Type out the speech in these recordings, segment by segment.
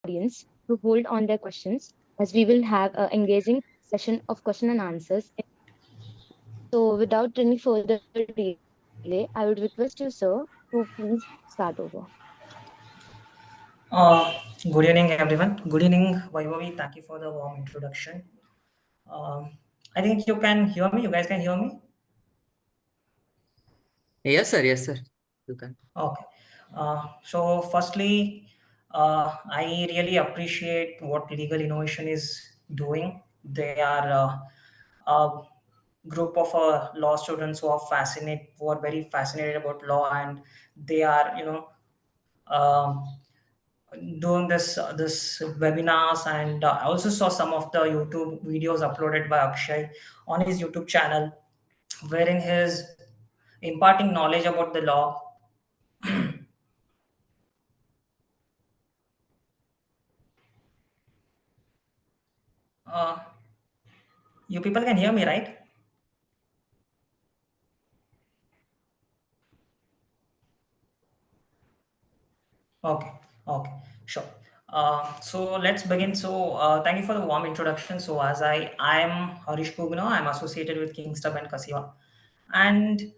audience to hold on their questions as we will have an engaging session of question and answers. So, without any further delay, I would request you, sir, to please start over. Uh, Good evening, everyone. Good evening, Vaibhavi. Thank you for the warm introduction. Um, I think you can hear me. You guys can hear me? Yes, sir. You can. Okay. So, firstly, I really appreciate what Legal Innovation is doing. They are a group of law students who are very fascinated about law, and they are, um, doing this webinars, and I also saw some of the YouTube videos uploaded by Akshay on his YouTube channel, wherein he is imparting knowledge about the law. uh, you people can hear me, right? Okay, okay, sure. So let's begin. So thank you for the warm introduction. So as I am Harish Pugno, I'm associated with Kingstub and Kasiwa, and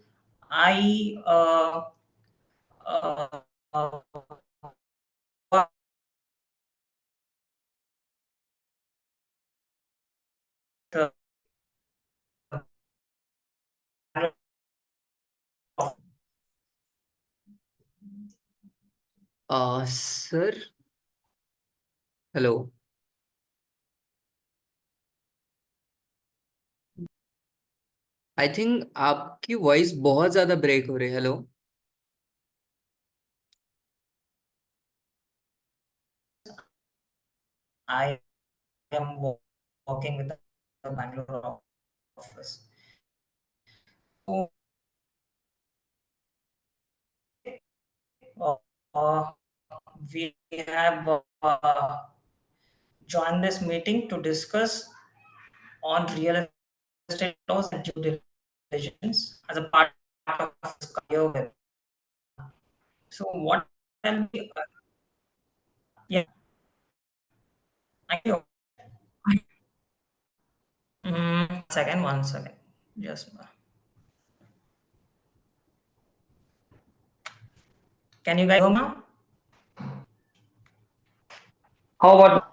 I uh, Sir, hello. I think आपकी voice बहुत ज्यादा break हो रही है. Hello. I am working with the Bangalore office. So, uh, uh, we have joined this meeting to discuss on real estate laws and due diligence as a part of this career. So, what can be? Yeah, thank you. One second. Just can you guys hear me now? How about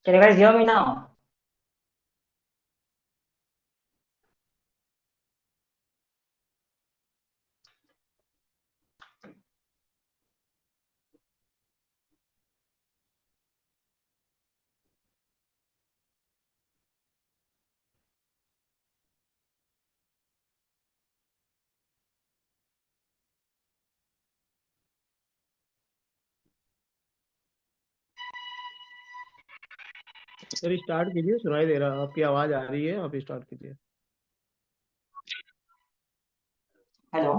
can you guys hear me now? Sir start कीजिए, सुनाई दे रहा, आपकी आवाज आ रही है, आप start कीजिए. Hello.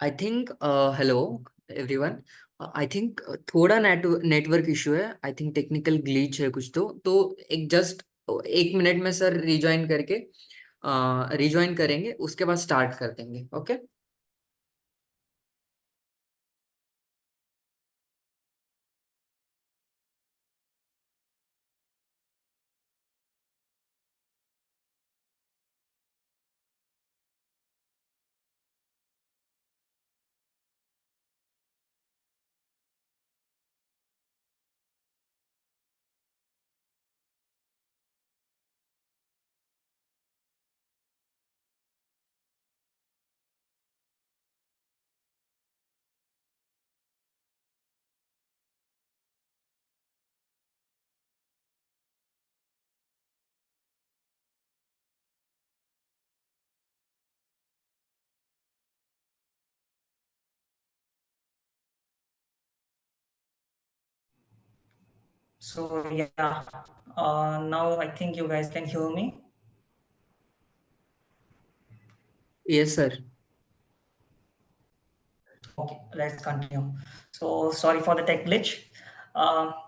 I think hello everyone. I think थोड़ा नेटवर्क इशू है. आई थिंक टेक्निकल ग्लिच है कुछ. तो एक जस्ट 1 मिनट में सर रिजॉइन करेंगे, उसके बाद स्टार्ट कर देंगे. Okay. So yeah, now I think you guys can hear me. Yes, sir. Okay, let's continue. So sorry for the tech glitch.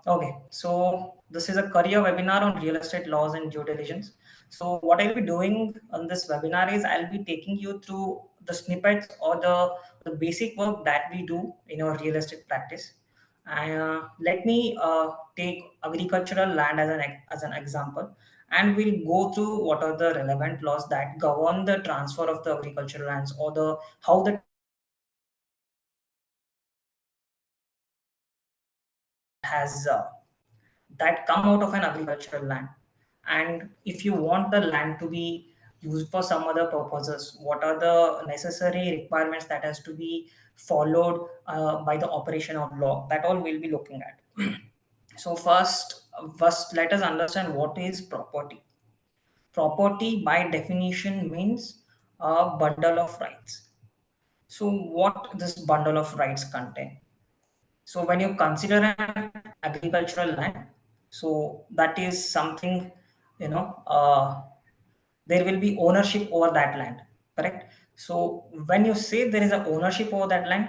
Okay, so this is a career webinar on real estate laws and due diligence. So what I'll be doing on this webinar is I'll be taking you through the snippets or the basic work that we do in our real estate practice. Let me take agricultural land as an example, and we'll go through what are the relevant laws that govern the transfer of the agricultural lands, or the how the has that come out of an agricultural land. And if you want the land to be used for some other purposes, what are the necessary requirements that has to be followed by the operation of law, that all we'll be looking at. So first let us understand what is property. Property by definition means a bundle of rights. So what this bundle of rights contain? So when you consider an agricultural land, so that is something, you know, there will be ownership over that land, correct? So when you say there is a ownership over that land,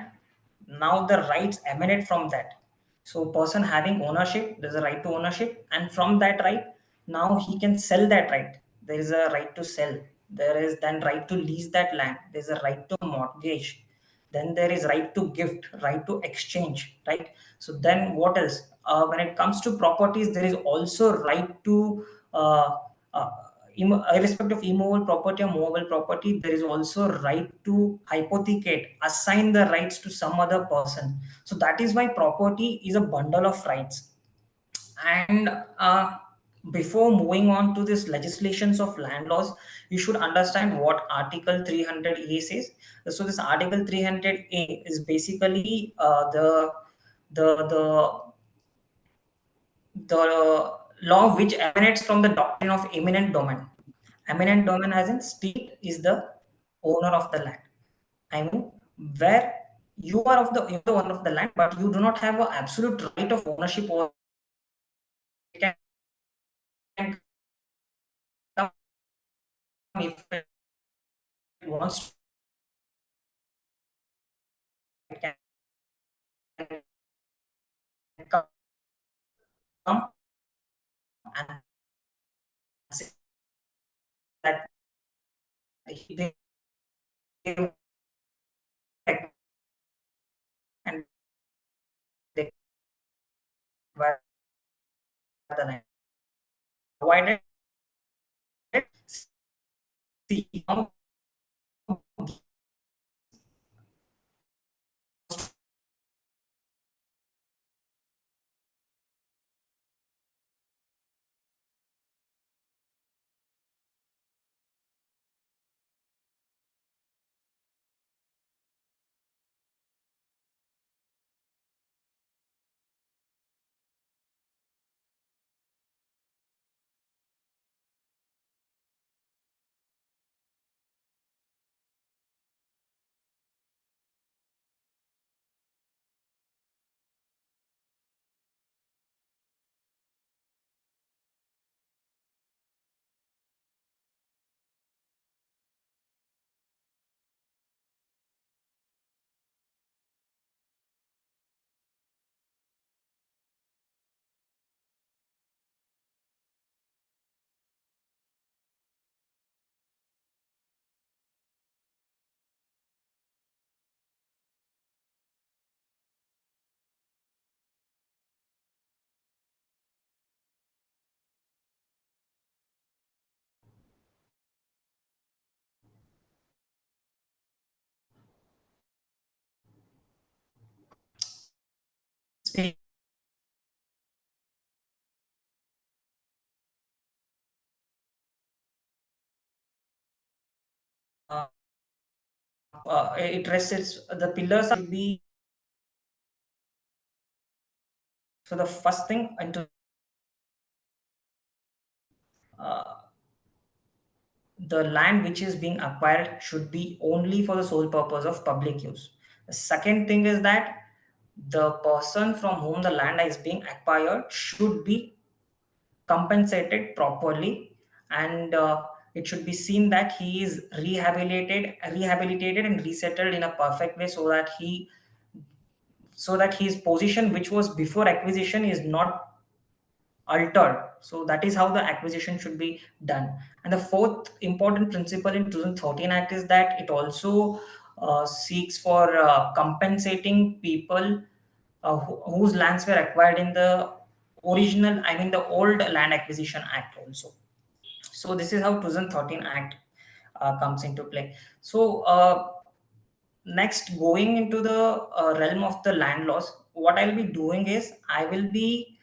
now the rights emanate from that. So person having ownership, there's a right to ownership, and from that right, now he can sell that right. There is a right to sell. There is then right to lease that land. There's a right to mortgage. Then there is right to gift, right to exchange, right? So then what else? When it comes to properties, there is also right to uh, irrespective of immovable property or movable property, there is also right to hypothecate, assign the rights to some other person. So that is why property is a bundle of rights. And before moving on to this legislations of land laws, you should understand what Article 300A says. So this Article 300A is basically the the law which emanates from the doctrine of eminent domain. Eminent domain, as in state is the owner of the land. I mean, where you're the owner of the land, but you do not have an absolute right of ownership over it. Can come if it wants to, it can come and say that they and they acquire the land. Provided, see, see, uh, it rests, the pillars should be, so the first thing into uh, the land which is being acquired should be only for the sole purpose of public use. The second thing is that the person from whom the land is being acquired should be compensated properly, and it should be seen that he is rehabilitated and resettled in a perfect way, so that his position which was before acquisition is not altered. So that is how the acquisition should be done. And the fourth important principle in 2013 act is that it also seeks for compensating people whose lands were acquired in the original, I mean the old land acquisition act also. So this is how 2013 act comes into play. So next, going into the realm of the land laws, what I'll be doing is I will be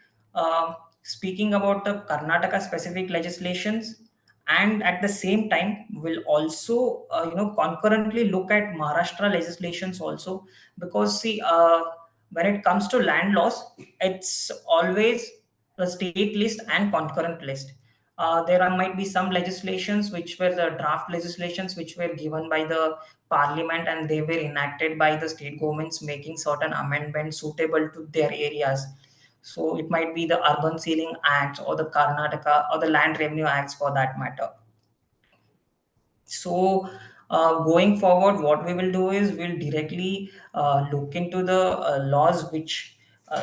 speaking about the Karnataka specific legislations, and at the same time will also concurrently look at Maharashtra legislations also. Because see, when it comes to land laws, it's always the state list and concurrent list. Might be some legislations which were the draft legislations which were given by the parliament, and they were enacted by the state governments making certain amendments suitable to their areas. So it might be the urban sealing act or the Karnataka or the land revenue acts for that matter. So going forward, what we will do is we'll directly look into the laws which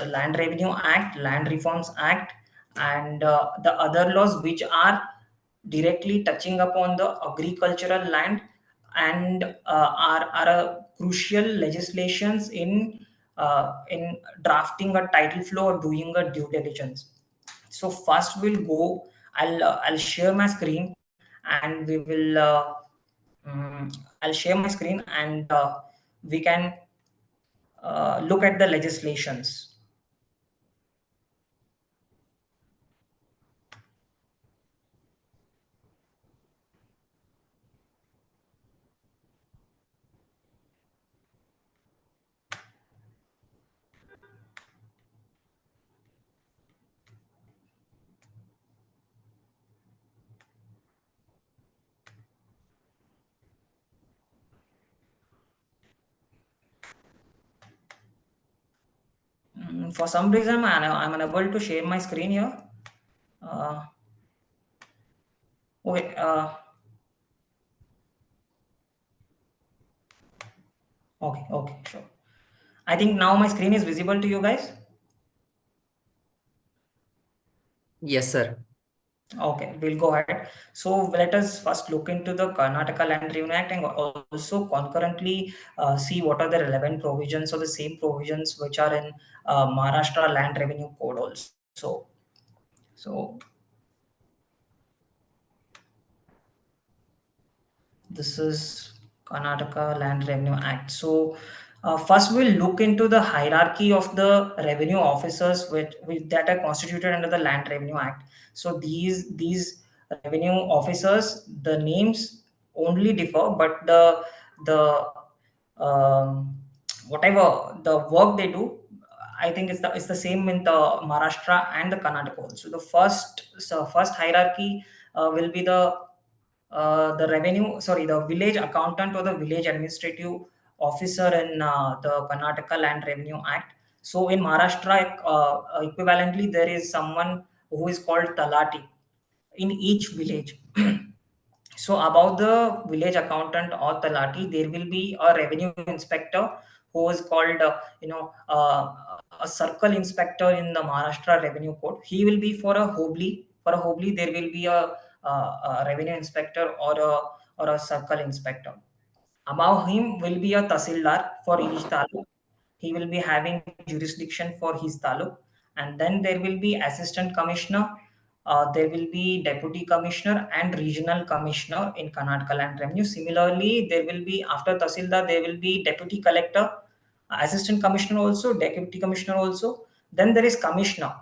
Land Revenue Act, Land Reforms Act, and the other laws which are directly touching upon the agricultural land, and are a crucial legislations in drafting a title flow or doing a due diligence. So first we'll go. I'll share my screen, and we will. I'll share my screen, and we can look at the legislations. For some reason, I'm unable to share my screen here. Uh, okay. Okay. Sure. I think now my screen is visible to you guys. Yes, sir. Okay, we'll go ahead. So let us first look into the Karnataka Land Revenue Act, and also concurrently see what are the relevant provisions or the same provisions which are in Maharashtra Land Revenue Code also. So this is Karnataka Land Revenue Act. So first we'll look into the hierarchy of the revenue officers that are constituted under the Land Revenue Act. So these revenue officers, the names only differ, but the whatever the work they do, I think it's the same in the Maharashtra and the Karnataka also. The first hierarchy will be the village accountant or the village administrative officer in the Karnataka Land Revenue Act. So in Maharashtra, equivalently, there is someone who is called Talati in each village. So above the village accountant or Talati, there will be a revenue inspector who is called, a circle inspector in the Maharashtra Revenue Code. He will be for a Hobli. For a Hobli, there will be a revenue inspector or a circle inspector. Above him will be a Tasildar for each taluk. He will be having jurisdiction for his taluk. And then there will be assistant commissioner, there will be deputy commissioner and regional commissioner in Karnataka Land Revenue. Similarly, there will be, after Tasildar, there will be deputy collector, assistant commissioner also, deputy commissioner also. Then there is commissioner,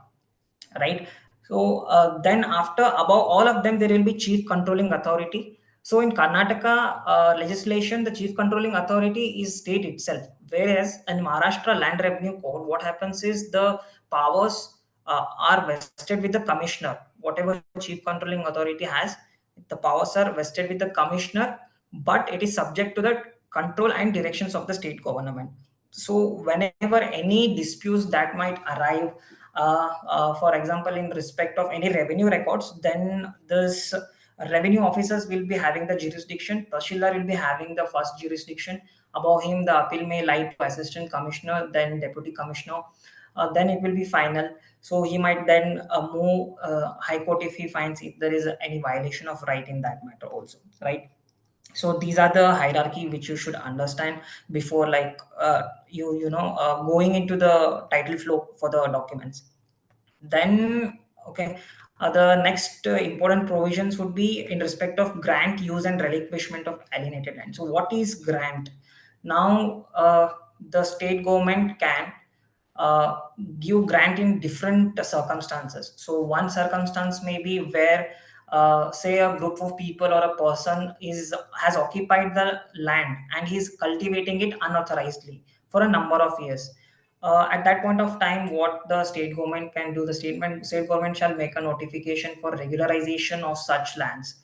right? So then after above all of them, there will be chief controlling authority. So in Karnataka legislation, the chief controlling authority is state itself, whereas in Maharashtra Land Revenue Code, what happens is the powers are vested with the commissioner. Whatever chief controlling authority has, the powers are vested with the commissioner, but it is subject to the control and directions of the state government. So whenever any disputes that might arrive, for example in respect of any revenue records, then this revenue officers will be having the jurisdiction, Tahsildar will be having the first jurisdiction. Above him the appeal may lie to assistant commissioner, then deputy commissioner, then it will be final. So he might then move high court if he finds if there is any violation of right in that matter also, right? So these are the hierarchy which you should understand before, like, going into the title flow for the documents. Then, okay, the next important provisions would be in respect of grant, use and relinquishment of alienated land. So what is grant? Now the state government can uh, give grant in different circumstances. So one circumstance may be where, say, a group of people or a person is has occupied the land and he's cultivating it unauthorizedly for a number of years. At that point of time, what the state government can do, the state government shall make a notification for regularization of such lands.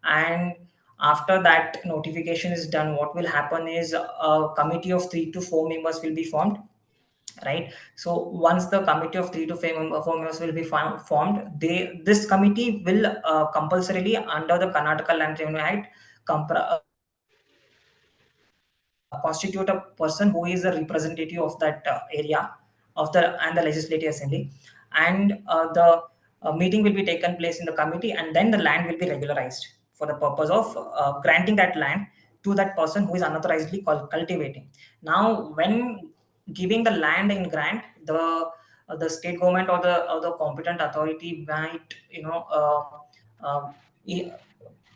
And after that notification is done, what will happen is a committee of 3 to 4 members will be formed, right? So once the committee of 3 to 4 members will be formed, this committee will compulsorily under the Karnataka Land Revenue Act constitute a person who is a representative of that area of the and the Legislative Assembly. And the meeting will be taken place in the committee, and then the land will be regularized for the purpose of granting that land to that person who is unauthorizedly cultivating. Now when giving the land in grant, the state government or the competent authority might, uh, e-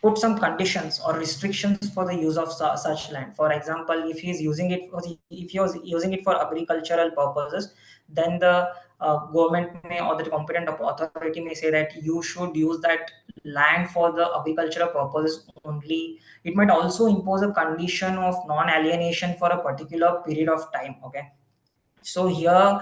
put some conditions or restrictions for the use of such land. For example, if he is using it if he was using it for agricultural purposes, then the government may, or the competent authority may say that you should use that land for the agricultural purposes only. It might also impose a condition of non alienation for a particular period of time. Okay, so here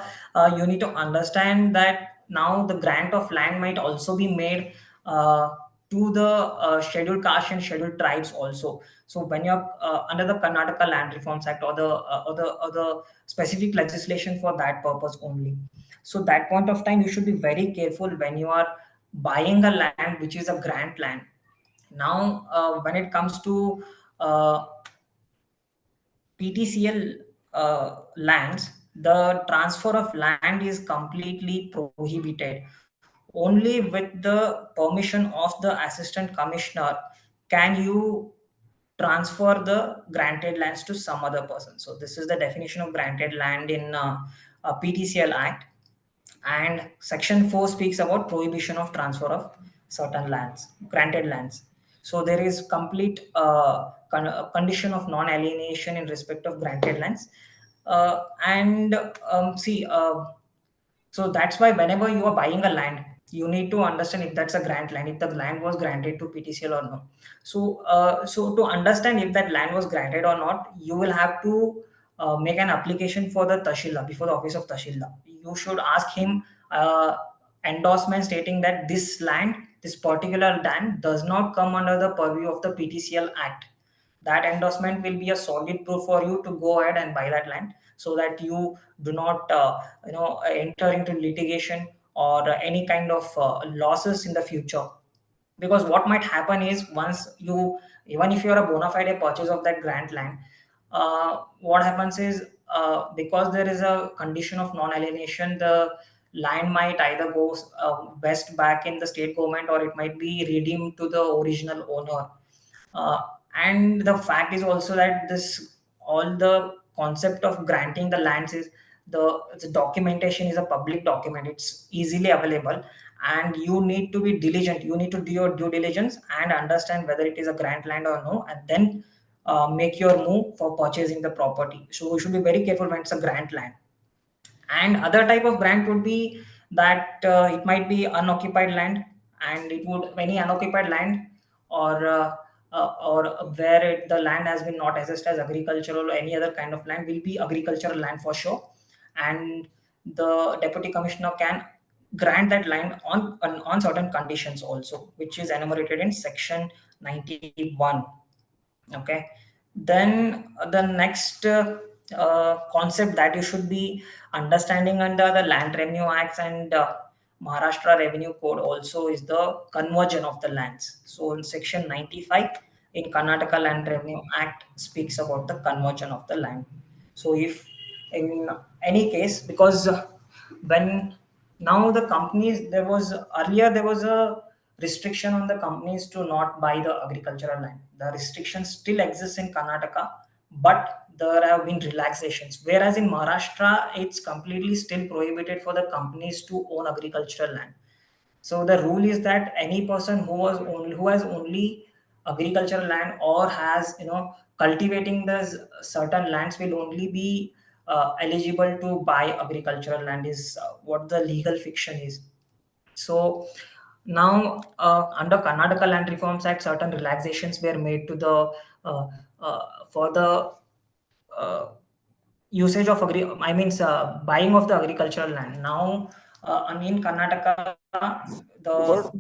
you need to understand that now the grant of land might also be made uh, to the scheduled caste and scheduled tribes also. So when you're under the Karnataka Land Reforms Act, or the specific legislation for that purpose only. So that point of time you should be very careful when you are buying a land which is a grant land. Now when it comes to uh, PTCL lands, the transfer of land is completely prohibited. Only with the permission of the assistant commissioner can you transfer the granted lands to some other person. So this is the definition of granted land in PTCL Act. And section 4 speaks about prohibition of transfer of certain lands, granted lands. So there is complete condition of non alienation in respect of granted lands. And see So that's why whenever you are buying a land, you need to understand if that's a grant land, if the land was granted to PTCL or no. So to understand if that land was granted or not, you will have to make an application for the Tahsildar before the office of Tahsildar. You should ask him endorsement stating that this land, this particular land, does not come under the purview of the PTCL Act. That endorsement will be a solid proof for you to go ahead and buy that land, so that you do not enter into litigation or any kind of losses in the future. Because what might happen is, once you, even if you are a bona fide purchase of that grant land, what happens is, because there is a condition of non alienation, the land might either go west back in the state government, or it might be redeemed to the original owner. uh, and the fact is also that this, all the concept of granting the lands is, the documentation is a public document, it's easily available, and you need to be diligent, you need to do your due diligence and understand whether it is a grant land or no, and then make your move for purchasing the property. So you should be very careful when it's a grant land. And other type of grant would be that it might be unoccupied land, and it would, any unoccupied land, or where the land has been not assessed as agricultural or any other kind of land, will be agricultural land for sure. And the deputy commissioner can grant that land on certain conditions also, which is enumerated in section 91. Okay, then the next concept that you should be understanding under the Land Revenue Acts and Maharashtra Revenue Code also is the conversion of the lands. So in section 95 in Karnataka Land Revenue Act speaks about the conversion of the land. So if in any case, because when now the companies, there was earlier there was a restriction on the companies to not buy the agricultural land. The restriction still exists in Karnataka, but there have been relaxations. Whereas in Maharashtra, it's completely still prohibited for the companies to own agricultural land. So the rule is that any person who has only agricultural land or has cultivating the certain lands will only be eligible to buy agricultural land is what the legal fiction is. So now, under Karnataka Land Reforms Act, certain relaxations were made to the for the uh, usage of buying of the agricultural land. Now, in Karnataka, the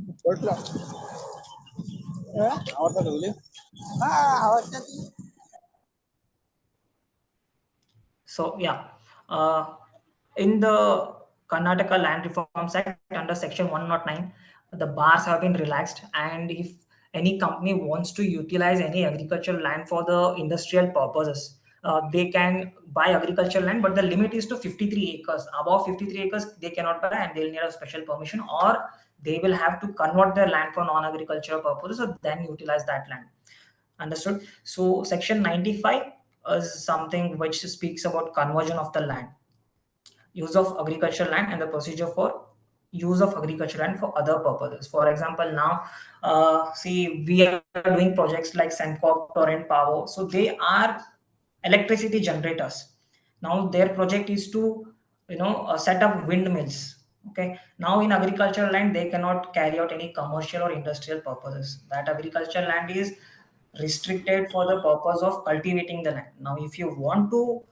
So yeah, uh, in the Karnataka Land Reforms Act under Section 109, the bars have been relaxed, and if any company wants to utilize any agricultural land for the industrial purposes, they can buy agricultural land, but the limit is to 53 acres. Above 53 acres, they cannot buy, and they'll need a special permission, or they will have to convert their land for non-agricultural purposes, or then utilize that land. Understood? So section 95 is something which speaks about conversion of the land, use of agricultural land, and the procedure for use of agricultural land for other purposes. For example, now see, we are doing projects like Sembcorp, Torrent Power. So they are electricity generators. Now their project is to set up windmills. Okay, now in agricultural land they cannot carry out any commercial or industrial purposes. That agricultural land is restricted for the purpose of cultivating the land. Now if you want to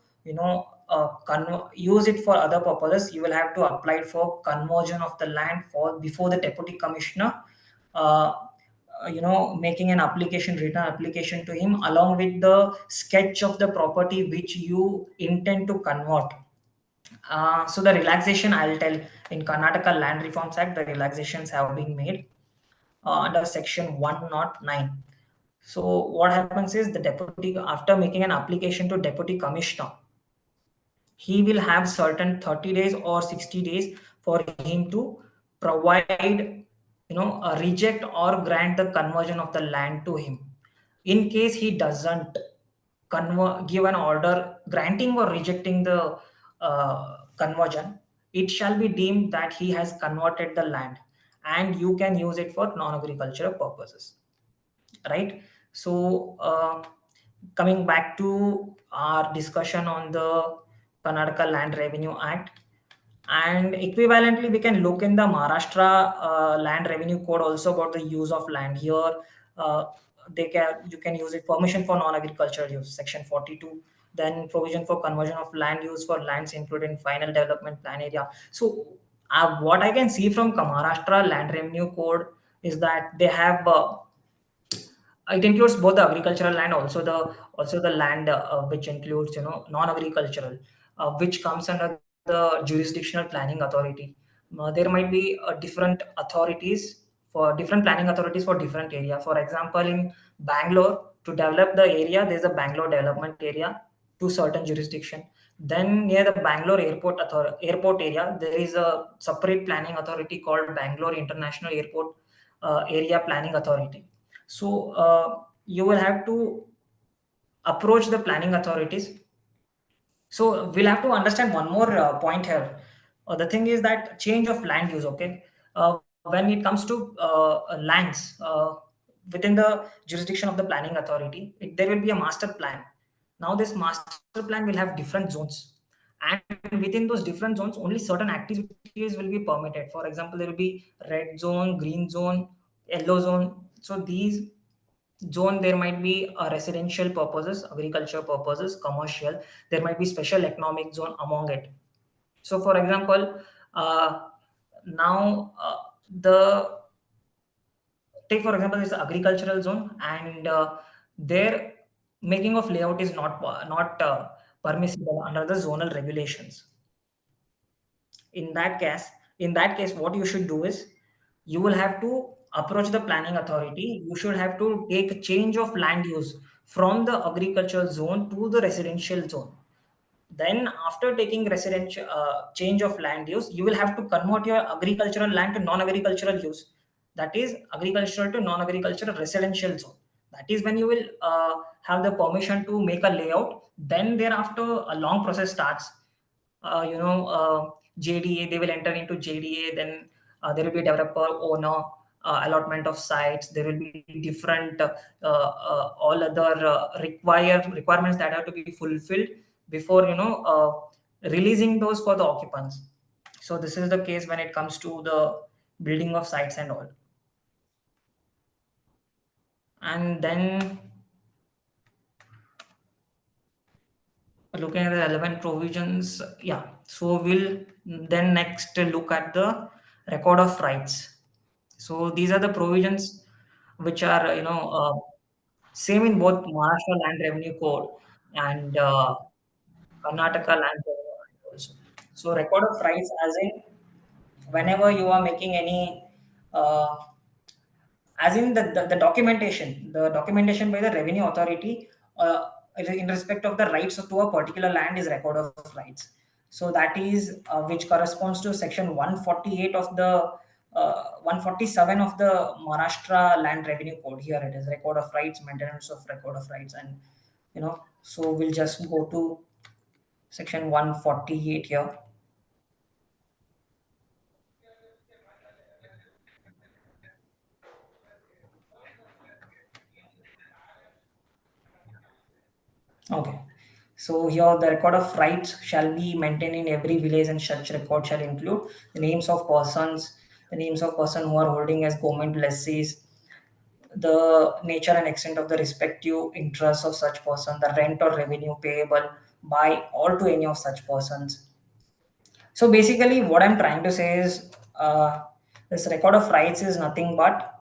use it for other purposes, you will have to apply for conversion of the land for before the deputy commissioner, uh, making an application, written application to him along with the sketch of the property which you intend to convert. So the relaxation, I'll tell, in Karnataka Land Reforms Act, the relaxations have been made under section 109. So what happens is the deputy, after making an application to deputy commissioner, he will have certain 30 days or 60 days for him to provide, reject or grant the conversion of the land to him. In case he doesn't give an order granting or rejecting the conversion, it shall be deemed that he has converted the land and you can use it for non-agricultural purposes, right? So coming back to our discussion on the Karnataka Land Revenue Act, and equivalently we can look in the Maharashtra Land Revenue Code also about the use of land. Here uh, you can use it permission for non-agricultural use, section 42. Then provision for conversion of land use for lands included in final development plan area. So what I can see from Maharashtra Land Revenue Code is that they have it includes both the agricultural land, also the land which includes non-agricultural, which comes under the jurisdictional planning authority. There might be different planning authorities for different area. For example, in Bangalore, to develop the area, there's a Bangalore development area to certain jurisdiction. Then near the Bangalore airport area, there is a separate planning authority called Bangalore International Airport Area Planning Authority. So you will have to approach the planning authorities. So we'll have to understand one more point here. The thing is that change of land use. Okay, when it comes to lands within the jurisdiction of the planning authority, there will be a master plan. Now this master plan will have different zones, and within those different zones, only certain activities will be permitted. For example, there will be red zone, green zone, yellow zone. So these zone, there might be residential purposes, agriculture purposes, commercial. There might be special economic zone among it. So for example, uh, now the take for example this agricultural zone, and their making of layout is not permissible under the zonal regulations. In that case, what you should do is you will have to approach the planning authority. You should have to take a change of land use from the agricultural zone to the residential zone. Then after taking residential change of land use, you will have to convert your agricultural land to non-agricultural use. That is agricultural to non-agricultural residential zone. That is when you will have the permission to make a layout. Then thereafter a long process starts. JDA, they will enter into JDA. Then there will be developer owner allotment of sites. There will be different all other requirements that have to be fulfilled before releasing those for the occupants. So this is the case when it comes to the building of sites and all. And then looking at the relevant provisions, yeah. So we'll then next look at the record of rights. So these are the provisions which are same in both Maharashtra Land Revenue Code and Karnataka Land Revenue Act also. So record of rights, as in whenever you are making any uh, as in the documentation by the revenue authority in respect of the rights to a particular land is record of rights. So that is which corresponds to section 148 of the 147 of the Maharashtra Land Revenue Code. Here it is, record of rights, maintenance of record of rights. And so we'll just go to section 148 here. Okay. So here the record of rights shall be maintained in every village, and such record shall include the names of persons, the names of person who are holding as government lessees, the nature and extent of the respective interests of such person, the rent or revenue payable by or to any of such persons. So basically, what I'm trying to say is this record of rights is nothing but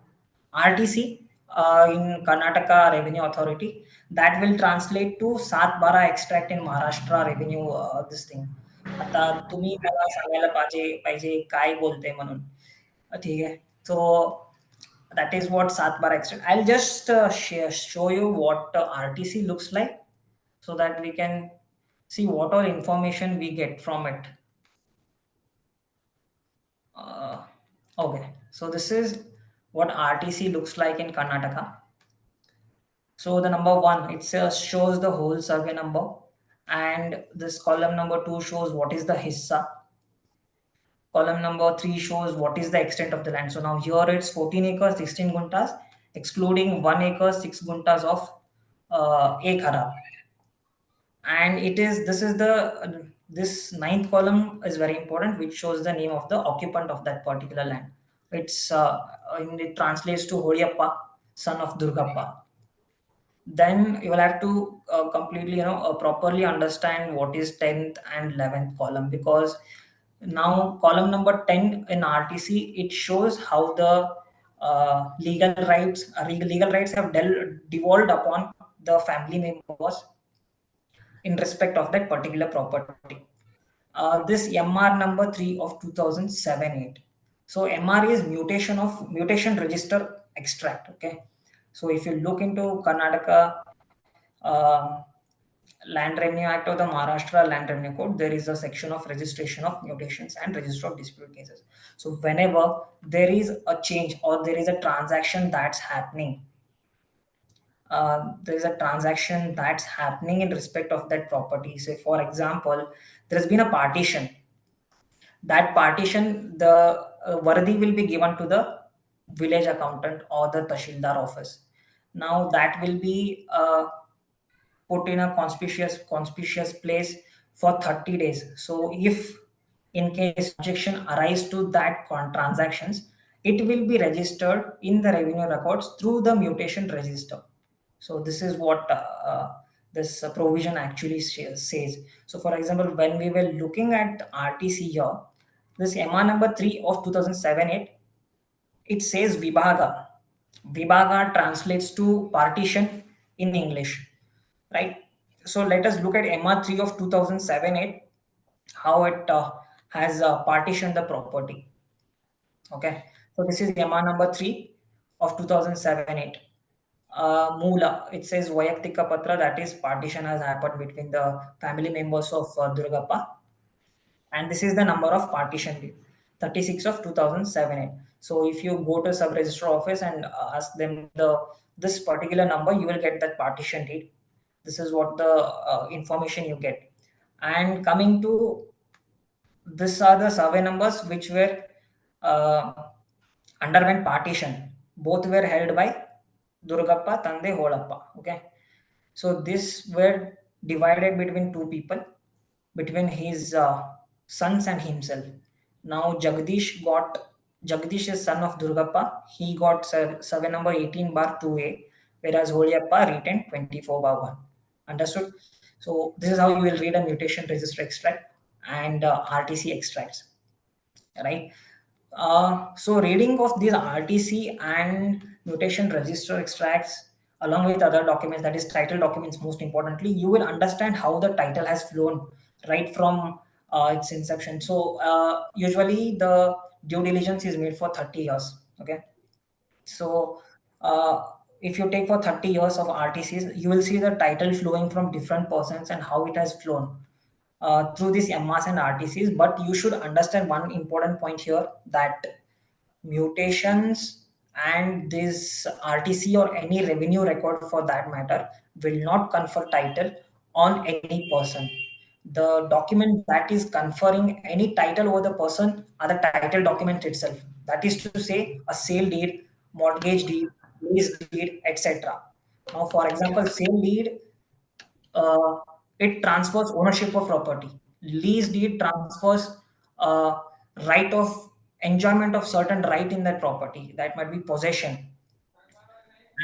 RTC in Karnataka Revenue Authority, that will translate to सात बारा extract in Maharashtra Revenue this thing. आता तुम्ही मला सांगायला पाहिजे काय बोलते म्हणून. ठीक आहे. So that is what सात बारा extract. I'll just show you what RTC looks like so that we can see what all information we get from it. Okay, so this is what RTC looks like in Karnataka. So the number one, it shows the whole survey number, and this column number two shows what is the hissa. Column number three shows what is the extent of the land. So now here it's 14 acres, 16 guntas, excluding 1 acre, 6 guntas of ek hara. And this ninth column is very important, which shows the name of the occupant of that particular land. It translates to Hodiappa, son of Durgappa. Then you will have to completely properly understand what is 10th and 11th column, because now column number 10 in RTC, it shows how the legal rights have devolved upon the family members in respect of that particular property. This MR number 3 of 2007-8. So MR is mutation register extract. Okay. So if you look into Karnataka uh, Land Revenue Act or the Maharashtra Land Revenue Code, there is a section of registration of mutations and register of dispute cases. So whenever there is a change or there is a transaction that's happening, there is a transaction that's happening in respect of that property. Say, for example, there has been a partition. That partition, the Vardi will be given to the village accountant or the Tashildar office. Now that will be put in a conspicuous place for 30 days. So if in case objection arise to that transactions, it will be registered in the revenue records through the mutation register. So this is what this provision actually says. So for example, when we were looking at RTC here, this MR number 3 of 2007-8, it says Vibhaga. Vibhaga translates to partition in English, right? So let us look at MR3 of 2007-8, how it has partitioned the property. Okay, so this is MR number 3 of 2007-8. Moola, it says Vayaktika Patra, that is partition has happened between the family members of Durgappa, and this is the number of partition deed, 36 of 2007-8. So if you go to sub-register office and ask them this particular number, you will get that partition deed. This is what the information you get. And coming to, these are the survey numbers which were uh, underwent partition. Both were held by Durgappa, Tande, Holappa. Okay. So this were divided between two people, between his sons and himself. Now Jagdish is son of Durgappa. He got survey number 18 bar 2A, whereas Holiappa retained 24 bar 1. Understood? So this is how you will read a mutation register extract and RTC extracts, right? So reading of these RTC and mutation register extracts along with other documents, that is title documents most importantly, you will understand how the title has flown right from its inception. So usually the due diligence is made for 30 years. Okay. So if you take for 30 years of RTCs, you will see the title flowing from different persons and how it has flown through these MRs and RTCs. But you should understand one important point here, that mutations and this RTC or any revenue record for that matter will not confer title on any person. The document that is conferring any title over the person are the title document itself. That is to say, a sale deed, mortgage deed, lease deed, etc. Now, for example, sale deed, uh, it transfers ownership of property. Lease deed transfers uh, right of enjoyment of certain right in that property. That might be possession.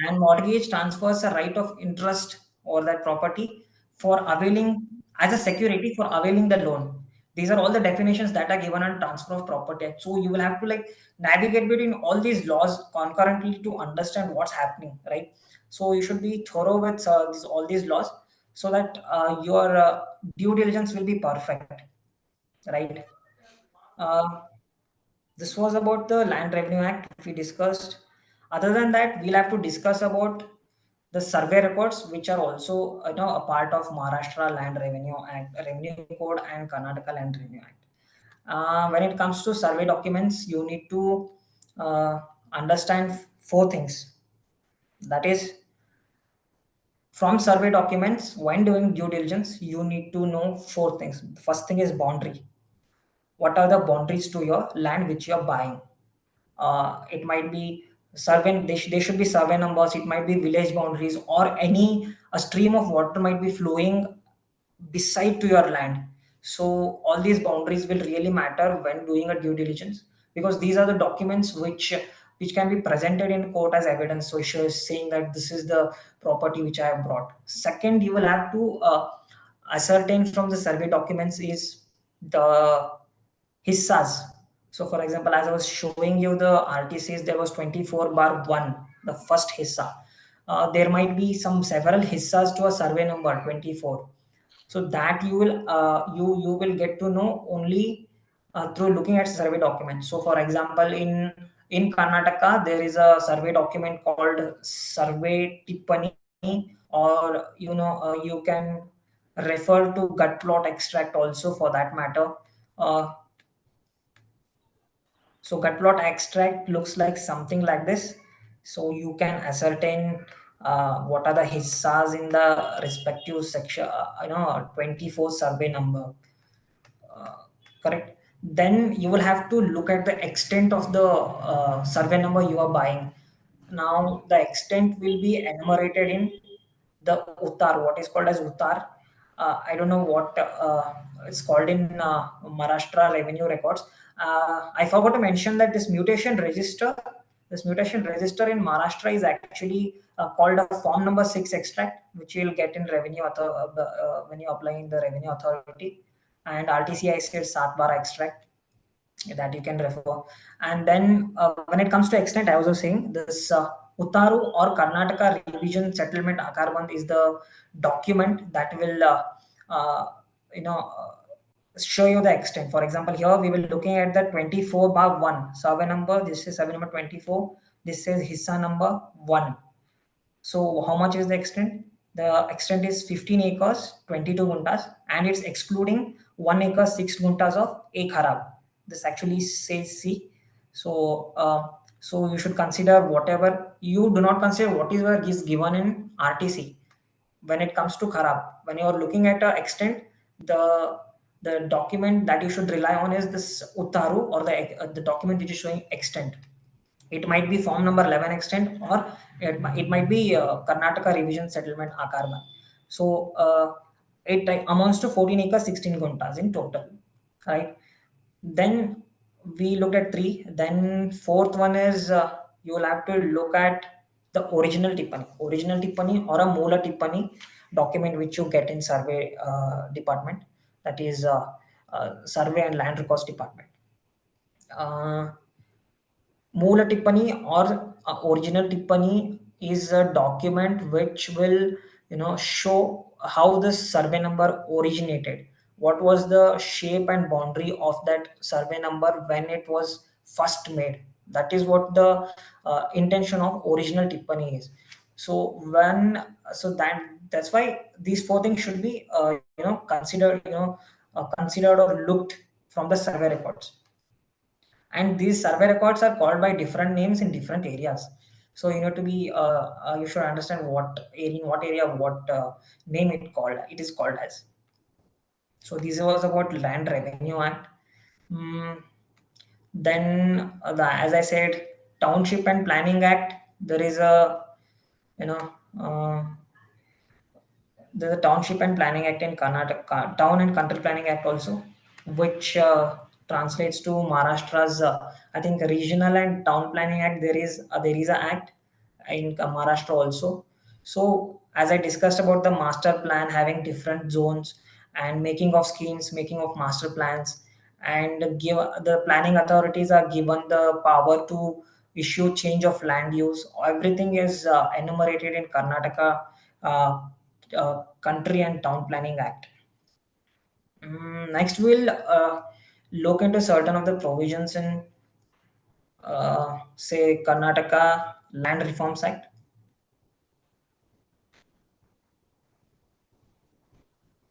And mortgage transfers a right of interest over that property for availing as a security for availing the loan. These are all the definitions that are given on transfer of property. So you will have to like navigate between all these laws concurrently to understand what's happening, right? So you should be thorough with all these laws so that your due diligence will be perfect, right? Uh, this was about the Land Revenue Act we discussed. Other than that, we'll have to discuss about the survey records, which are also a part of Maharashtra Land Revenue Act, Revenue Code, and Karnataka Land Revenue Act. When it comes to survey documents, you need to understand four things. That is, from survey documents, when doing due diligence, you need to know four things. The first thing is boundary. What are the boundaries to your land which you are buying? It might be survey, they should be survey numbers, it might be village boundaries, or any a stream of water might be flowing beside to your land. So all these boundaries will really matter when doing a due diligence, because these are the documents which can be presented in court as evidence, so she is saying that this is the property which I have brought. Second, you will have to ascertain from the survey documents is the hissas. So, for example, as I was showing you the RTCs, there was 24 bar 1, the first hissa. There might be some several hissas to a survey number 24. So that you will get to know only through looking at survey documents. So, for example, in Karnataka, there is a survey document called Survey Tippani, or you can refer to gut plot extract also for that matter. Uh, so gut plot extract looks like something like this. So you can ascertain what are the hissas in the respective section, 24 survey number. Uh, Correct. Then you will have to look at the extent of the survey number you are buying. Now the extent will be enumerated in the uttar, what is called as uttar. I don't know what it's called in Maharashtra revenue records. I forgot to mention that this mutation register in Maharashtra is actually called a form number 6 extract, which you'll get in when you apply in the revenue authority. And RTCI said Sat bar extract that you can refer. And then when it comes to extent, I was also saying this Uttaru or Karnataka Revision Settlement Akarband is the document that will you know uh, show you the extent. For example, here we will looking at the 24 bar 1 survey number. This is survey number 24. This says Hissa number 1. So how much is the extent? The extent is 15 acres, 22 guntas, and it's excluding 1 acre, 6 guntas of a kharab. This actually says C. So so you should consider whatever you do not consider what is given in RTC when it comes to kharab. When you are looking at a extent, the the document that you should rely on is this Uttaru, or the document which is showing extent. It might be form number 11 extent, or it might be Karnataka Revision Settlement Akarban. So it amounts to 14 acres, 16 guntas in total, right? Then we looked at three. Then fourth one is you will have to look at the original tippani or a Moola tippani document which you get in survey department, that is survey and land records department. Uh, Moola Tippani or original Tippani is a document which will, show how this survey number originated. What was the shape and boundary of that survey number when it was first made? That is what the intention of original Tippani is. So when so that's why these four things should be considered or looked from the survey records. And these survey records are called by different names in different areas. So you need to be you should understand what area what name it is called as. So this was about Land Revenue Act. Mm, then as I said, Township and Planning Act. There is a you know uh, there's a Township and Planning Act in Karnataka, Town and Country Planning Act also, which translates to Maharashtra's, I think, Regional and Town Planning Act. There is a act in Maharashtra also. So as I discussed about the master plan having different zones and making of schemes, making of master plans, and give the planning authorities are given the power to issue change of land use. Everything is enumerated in Karnataka. Country and Town Planning Act. Next, we'll look into certain of the provisions in, say, Karnataka Land Reforms Act.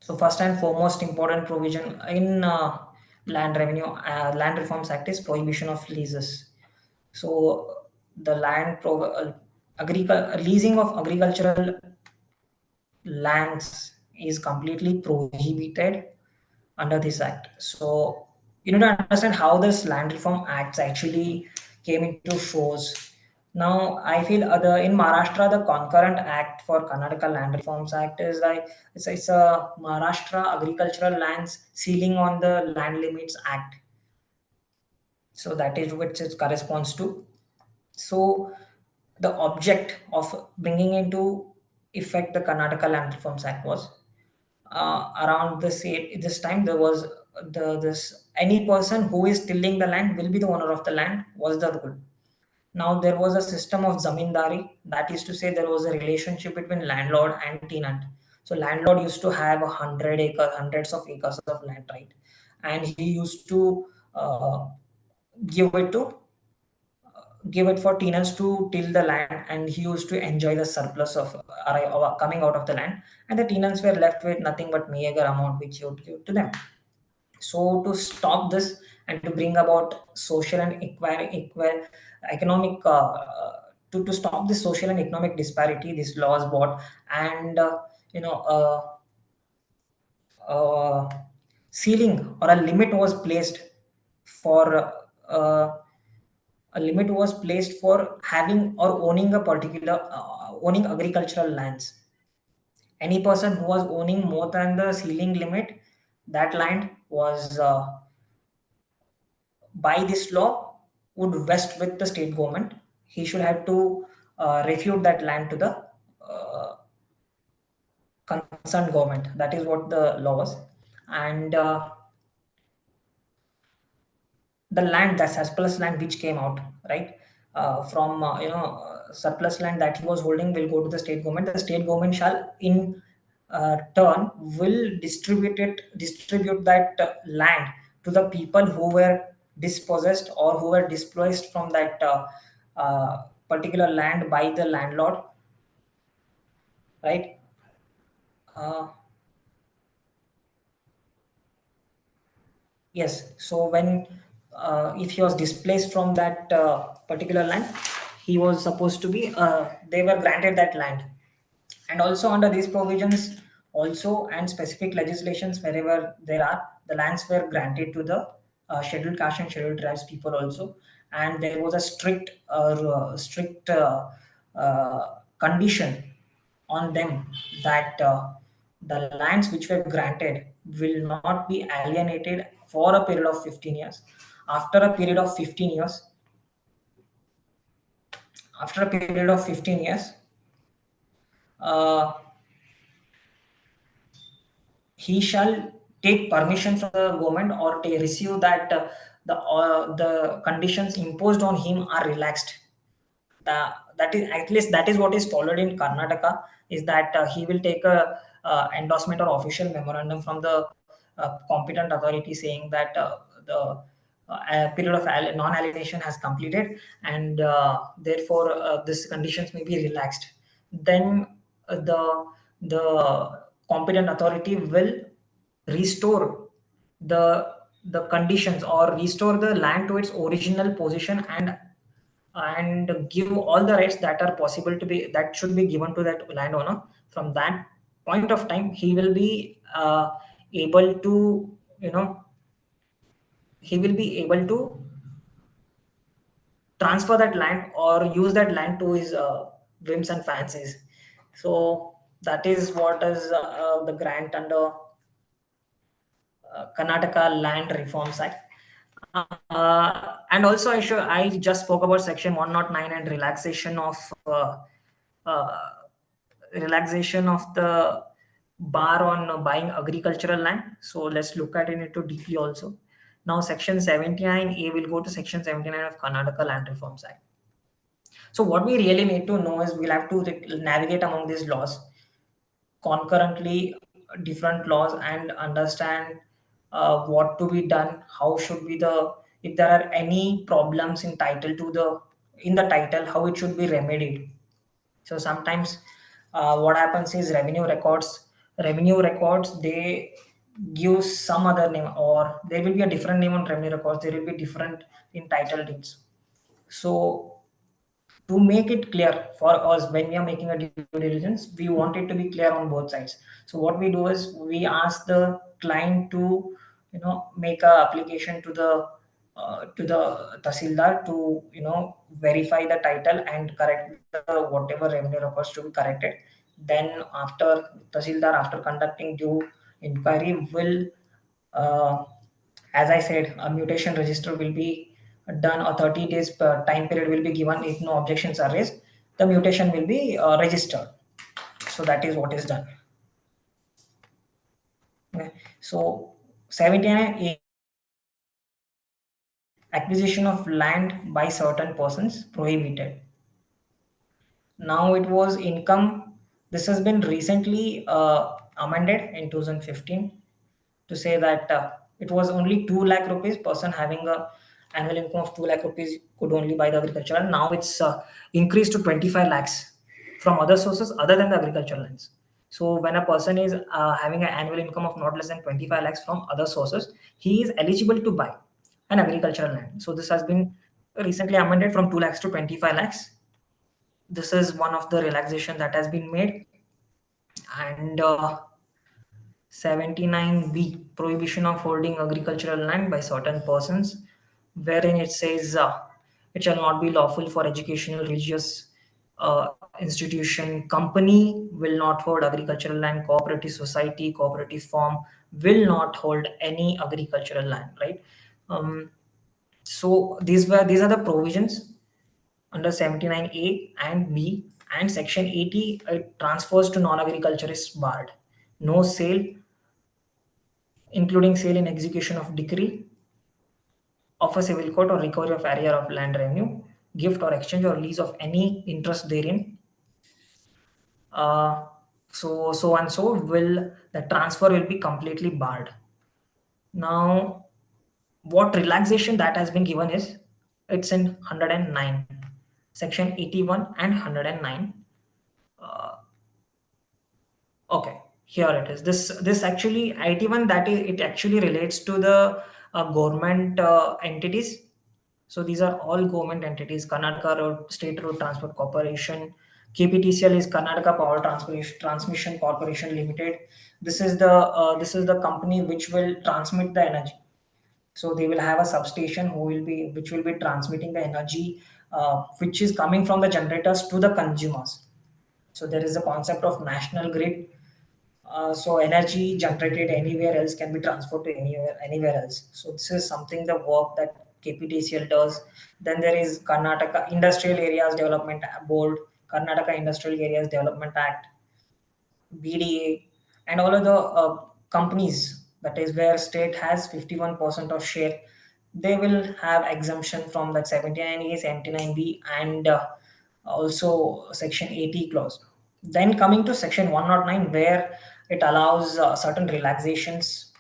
So, first and foremost important provision in Land Reforms Act is prohibition of leases. So, the leasing of agricultural lands is completely prohibited under this act. So you need to understand how this land reform acts actually came into force. Now I feel other in Maharashtra the concurrent act for Karnataka Land Reforms Act is like it's a Maharashtra Agricultural Lands Sealing on the Land Limits Act. So that is which it corresponds to. So the object of bringing into effect the Karnataka Land Reforms Act was around this time there was this any person who is tilling the land will be the owner of the land was the rule. Now there was a system of zamindari, that is to say there was a relationship between landlord and tenant. So landlord used to have hundreds of acres of land, right? And he used to give it to give it for tenants to till the land, and he used to enjoy the surplus of coming out of the land, and the tenants were left with nothing but meager amount which he would give to them. So to stop this and to bring about social and economic to stop this social and economic disparity, this law was brought, and you know ceiling or a limit was placed for uh, a limit was placed for having or owning a particular owning agricultural lands. Any person who was owning more than the ceiling limit, that land was by this law would vest with the state government. He should have to refute that land to the uh, concerned government. That is what the law was. And the land, that surplus land which came out, right? from surplus land that he was holding will go to the state government. The state government shall in turn will distribute that land to the people who were dispossessed or who were displaced from that particular land by the landlord, right? uh, Yes. So when if he was displaced from that particular land, he was supposed to be. They were granted that land, and also under these provisions, also and specific legislations wherever there are, the lands were granted to the scheduled caste and scheduled tribes people also, and there was a strict condition on them that the lands which were granted will not be alienated for a period of 15 years. After a period of 15 years, after a period of 15 years, uh, he shall take permission from the government or receive that the conditions imposed on him are relaxed. That is, at least that is what is followed in Karnataka, is that he will take a endorsement or official memorandum from the competent authority saying that the period of non-alienation has completed, and therefore these conditions may be relaxed. Then the competent authority will restore the conditions or restore the land to its original position, and give all the rights that are possible to be that should be given to that landowner. From that point of time, he will be able to, he will be able to transfer that land or use that land to his whims and fancies. So that is what is the grant under Karnataka Land Reforms Act. And also, I just spoke about Section 109 and uh, uh, relaxation of the bar on buying agricultural land. So let's look at it into deeply also. Now, Section 79A will go to Section 79 of Karnataka Land Reforms Act. So what we really need to know is we'll have to navigate among these laws concurrently, different laws, and understand what to be done, how should be the, if there are any problems in title to the, in the title, how it should be remedied. So sometimes what happens is revenue records they give some other name, or there will be a different name on revenue records, there will be different in title deeds. So to make it clear for us when we are making a due diligence, we want it to be clear on both sides. So what we do is we ask the client to, make a application to the tahsildar to, verify the title and correct the whatever revenue records to be corrected. Then after tahsildar, after conducting due inquiry, will uh, as I said, a mutation register will be done. A 30 days time period will be given. If no objections are raised, the mutation will be registered. So that is what is done. Okay. So 79A, acquisition of land by certain persons prohibited. Now it was income. This has been recently amended in 2015 to say that it was only 2 lakh rupees person having a annual income of 2 lakh rupees could only buy the agricultural. Now it's increased to 25 lakhs from other sources other than the agricultural lands. So when a person is having an annual income of not less than 25 lakhs from other sources, he is eligible to buy an agricultural land. So this has been recently amended from 2 lakhs to 25 lakhs. This is one of the relaxation that has been made. And 79B, prohibition of holding agricultural land by certain persons, wherein it says it shall not be lawful for educational, religious institution, company will not hold agricultural land, cooperative society, cooperative firm will not hold any agricultural land, right? So these are the provisions under 79A and B, and section 80, it transfers to non-agriculture is barred. No sale, including sale and execution of decree of a civil court or recovery of area of land revenue, gift or exchange or lease of any interest therein. Uh, so and so will the transfer will be completely barred. Now, what relaxation that has been given is it's in 109, section 81 and 109. Uh, okay, here it is. This actually 81, that is, it actually relates to the government entities. So these are all government entities: Karnataka Road, State Road Transport Corporation. KPTCL is Karnataka Power Transmission Corporation Limited. This is the company which will transmit the energy. So they will have a substation which will be transmitting the energy, which is coming from the generators to the consumers. So there is a concept of national grid. So energy generated anywhere else can be transferred to anywhere else. So this is something the work that KPTCL does. Then there is Karnataka Industrial Areas Development Board, Karnataka Industrial Areas Development Act, BDA, and all of the companies, that is where state has 51% of share, they will have exemption from that 79A, 79B, and also Section 80 clause. Then coming to Section 109, where it allows certain relaxations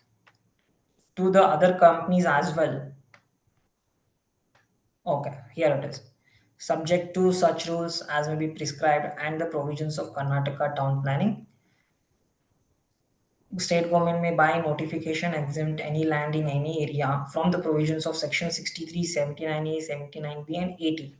to the other companies as well. Okay, here it is. Subject to such rules as may be prescribed and the provisions of Karnataka town planning, state government may by notification exempt any land in any area from the provisions of section 63, 79A, 79B, and 80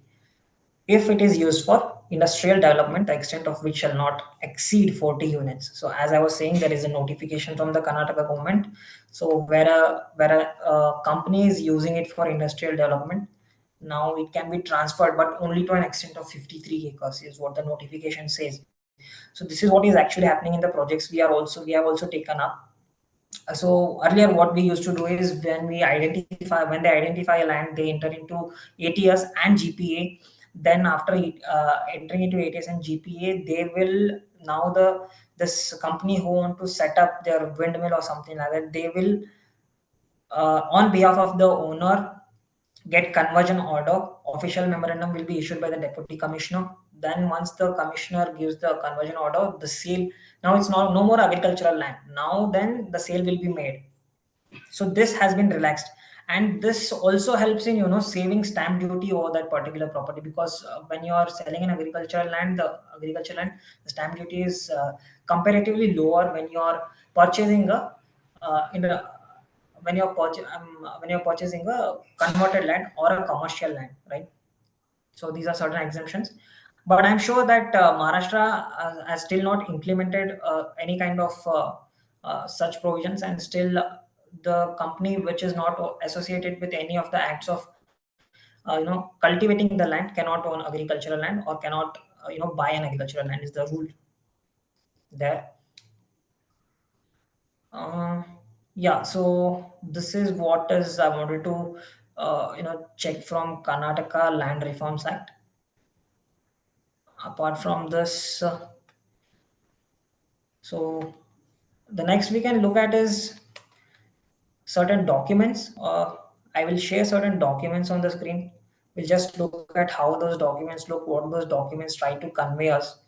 if it is used for industrial development, the extent of which shall not exceed 40 units. So as I was saying, there is a notification from the Karnataka government. So where a company is using it for industrial development, now it can be transferred, but only to an extent of 53 acres is what the notification says. So this is what is actually happening in the projects we have also taken up. So earlier what we used to do is when they identify a land, they enter into ATS and GPA. Then after entering into ATS and GPA, they will now the this company who want to set up their windmill or something like that, they will on behalf of the owner get conversion order. Official memorandum will be issued by the deputy commissioner. Then once the commissioner gives the conversion order, the sale, now it's not no more agricultural land, now then the sale will be made. So this has been relaxed, and this also helps in saving stamp duty over that particular property, because when you are selling an agricultural land, the stamp duty is comparatively lower when you are purchasing a in a when you're purchasing a converted land or a commercial land, right? So these are certain exemptions, but I'm sure that Maharashtra has still not implemented any kind of such provisions, and still the company which is not associated with any of the acts of cultivating the land cannot own agricultural land or cannot buy an agricultural land, is the rule there. uh, yeah, so this is what is I wanted to check from Karnataka Land Reforms Act. Apart from this, so the next we can look at is certain documents. I will share certain documents on the screen. We'll just look at how those documents look, what those documents try to convey us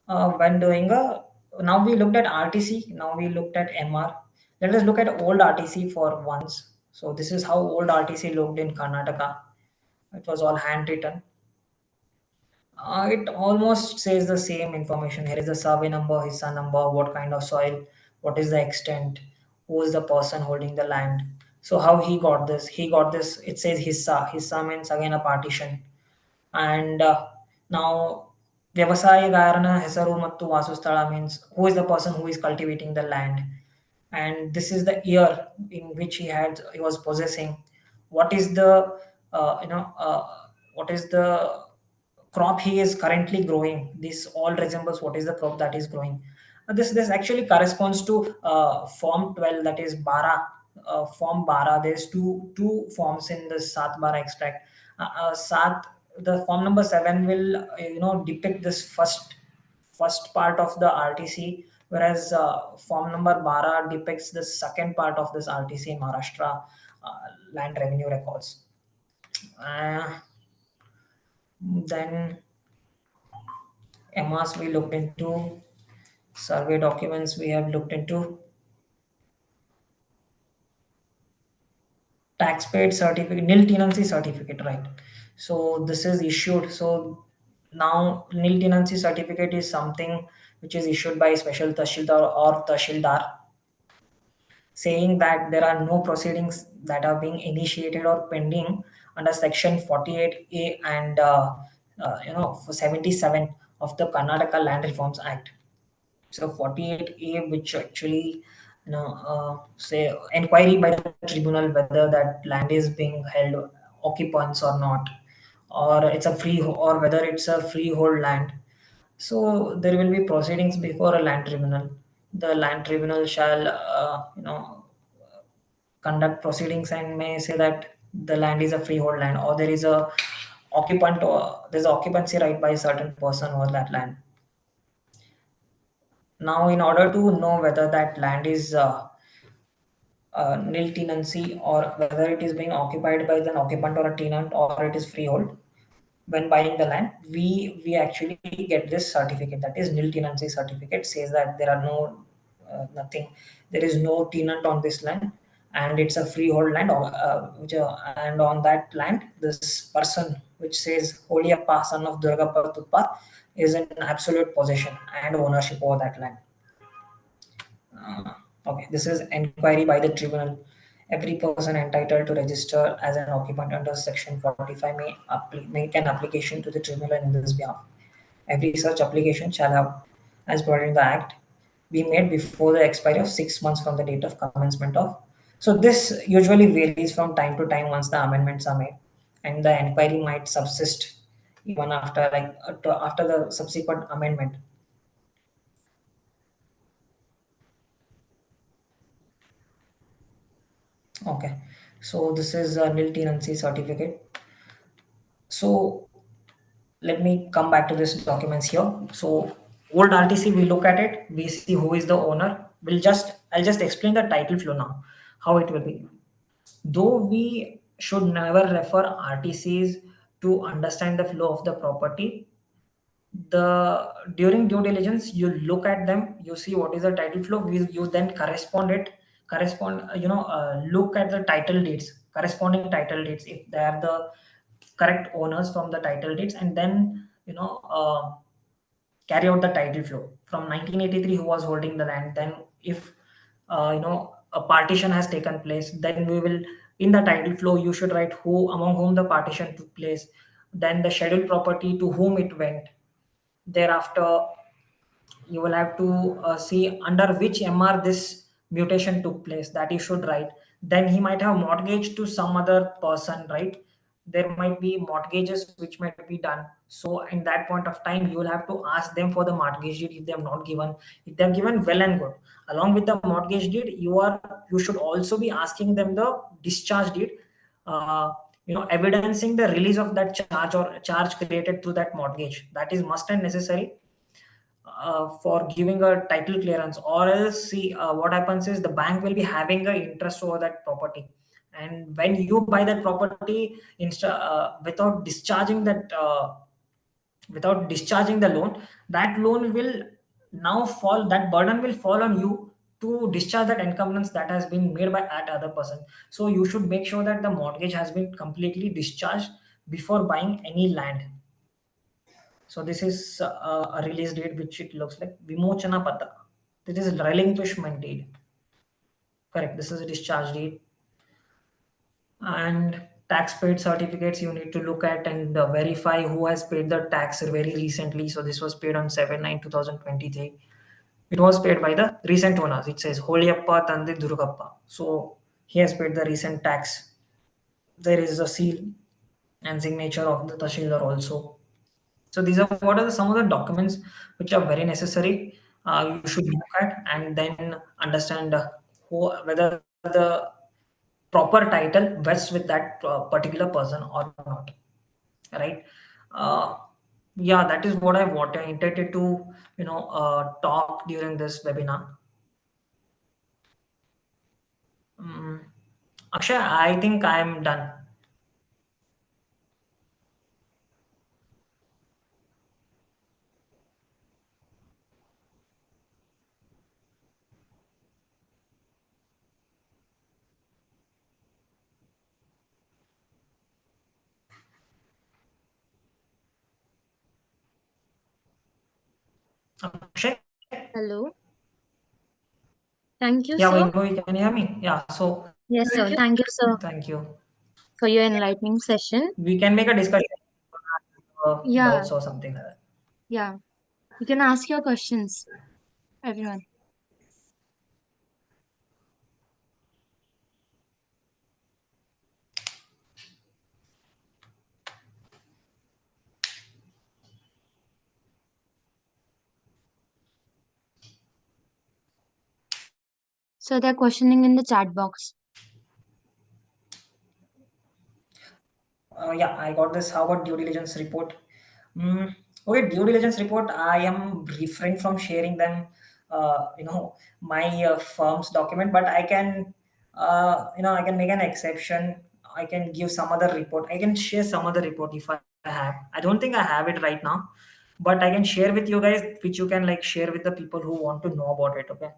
when doing a. Now we looked at RTC. Now we looked at MR. Let us look at old RTC for once. So this is how old RTC looked in Karnataka. It was all handwritten. It almost says the same information. Here is the survey number, HISA number, what kind of soil, what is the extent, who is the person holding the land. So how he got this? He got this. It says HISA. HISA means again a partition. And now ವ್ಯವಸಾಯಗಾರನ ಹೆಸರು ಮತ್ತು ವಾಸಸ್ಥಳ means who is the person who is cultivating the land, and this is the year in which he was possessing. What is the uh, you know uh, what is the crop he is currently growing. This all resembles what is the crop that is growing. This actually corresponds to form 12, that is bara. Form bara, there's two forms in the sat bara extract. Sat, the form number 7 will depict this first part of the RTC, whereas form number bara depicts the second part of this RTC in Maharashtra land revenue records. uh, Then MRs we looked into, survey documents we have looked into, tax paid certificate, nil tenancy certificate, right? So this is issued. So now nil tenancy certificate is something which is issued by special tahsildar or tahsildar, saying that there are no proceedings that are being initiated or pending under section 48A and for 77 of the Karnataka Land Reforms Act. So 48A, which actually say inquiry by the tribunal whether that land is being held occupants or not, or it's a free or whether it's a freehold land. So there will be proceedings before a land tribunal. The land tribunal shall conduct proceedings and may say that the land is a freehold land, or there is a occupant, or there's occupancy right by a certain person over that land. Now, in order to know whether that land is nil tenancy or whether it is being occupied by an occupant or a tenant or it is freehold, when buying the land, we actually get this certificate, that is nil tenancy certificate, says that there are no nothing, there is no tenant on this land, and it's a freehold land, and on that land this person which says Holiappa son of Durgappa Tuppa is in absolute possession and ownership over that land. uh, okay, this is inquiry by the tribunal. Every person entitled to register as an occupant under Section 45 may make an application to the tribunal in this behalf. Every such application shall have, as provided in the Act, be made before the expiry of 6 months from the date of commencement of. So this usually varies from time to time once the amendments are made, and the inquiry might subsist even after after the subsequent amendment. Okay, so this is a nil tenancy certificate. So let me come back to this documents here. So old RTC, we look at it, we see who is the owner. I'll just explain the title flow now, how it will be. Though we should never refer RTCs to understand the flow of the property, the during due diligence you look at them, you see what is the title flow, you then look at the title deeds, corresponding title deeds, if they are the correct owners from the title deeds, and then carry out the title flow from 1983 who was holding the land. Then if a partition has taken place, then we will, in the title flow you should write who among whom the partition took place, then the scheduled property to whom it went. Thereafter, you will have to see under which MR this mutation took place, that you should write. Then he might have mortgaged to some other person, right? There might be mortgages which might be done. So in that point of time, you will have to ask them for the mortgage deed if they have not given. If they have given, well and good. Along with the mortgage deed, you should also be asking them the discharge deed. Uh, evidencing the release of that charge or charge created through that mortgage. That is must and necessary for giving a title clearance, or else see what happens is the bank will be having a interest over that property, and when you buy that property without discharging the loan, that loan will now fall, that burden will fall on you to discharge that encumbrance that has been made by that other person. So you should make sure that the mortgage has been completely discharged before buying any land. So this is a release date, which it looks like Vimochana Patra. This is relinquishment date. Correct. This is a discharge date. And tax paid certificates you need to look at and verify who has paid the tax very recently. So this was paid on 7/9/2023. It was paid by the recent owners. It says Holiappa Tande Durgappa. So he has paid the recent tax. There is a seal and signature of the Tahsildar also. So these are what are some of the documents which are very necessary. You should look at and then understand whether the proper title vests with that particular person or not. Right? Uh, yeah, that is what I intended to talk during this webinar. Um, Akshay, I think I am done. Akshay? Hello. Thank you, Yeah, sir. Vaibhavi, can you hear me? Yeah, so Yes, sir. Thank you, sir, thank you. for your enlightening session. We can make a discussion, Yeah, doubts or something like that. yeah. You can ask your questions, everyone. So they're questioning in the chat box. Yeah, I got this. How about due diligence report? Okay, due diligence report. I am refrained from sharing them. My firm's document, but I can, I can make an exception. I can give some other report. I can share some other report if I have. I don't think I have it right now, but I can share with you guys, which you can like share with the people who want to know about it. Okay.